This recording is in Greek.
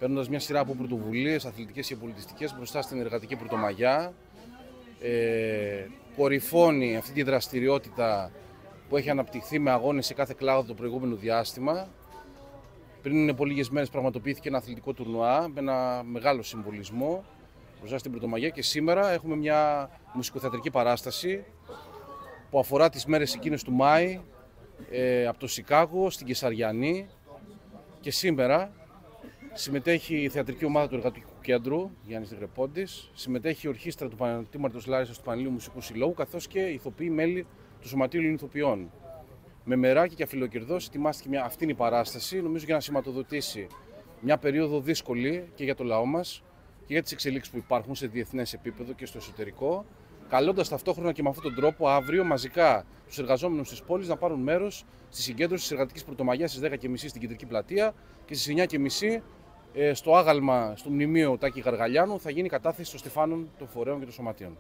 παίρνοντας μια σειρά από πρωτοβουλίες αθλητικές και πολιτιστικές μπροστά στην εργατική Πρωτομαγιά. Κορυφώνει αυτή τη δραστηριότητα που έχει αναπτυχθεί με αγώνες σε κάθε κλάδο το προηγούμενο διάστημα. Πριν από λίγες μέρες πραγματοποιήθηκε ένα αθλητικό τουρνουά με ένα μεγάλο συμβολισμό μπροστά στην Πρωτομαγιά και σήμερα έχουμε μια μουσικοθεατρική παράσταση που αφορά τις μέρες εκείνες του Μάη από το Σικάγο στην Κεσαριανή, και σήμερα συμμετέχει η θεατρική ομάδα του Εργατικού Κέντρου Γιάννης Δρεπόντης, συμμετέχει η ορχήστρα του Πανεπιστημίου Μάρτυρος Λάρισσας του Πανελλήνιου Μουσικού Συλλόγου, καθώς και ηθοποιοί μέλη του Σωματείου Ελληνοηθοποιών. Με μεράκι και αφιλοκερδός ετοιμάστηκε αυτή η παράσταση, νομίζω για να σηματοδοτήσει μια περίοδο δύσκολη και για το λαό μας και για τις εξελίξεις που υπάρχουν σε διεθνές επίπεδο και στο εσωτερικό, καλώντας ταυτόχρονα και με αυτόν τον τρόπο αύριο μαζικά τους εργαζόμενους της πόλης να πάρουν μέρος στη συγκέντρωση της Εργατικής Πρωτομαγιάς στις 10:30 στην Κεντρική Πλατεία και στις 9:30 στο άγαλμα, στο μνημείο Τάκη Γαργαλιάνου, θα γίνει η κατάθεση των στεφάνων των φορέων και των σωματείων.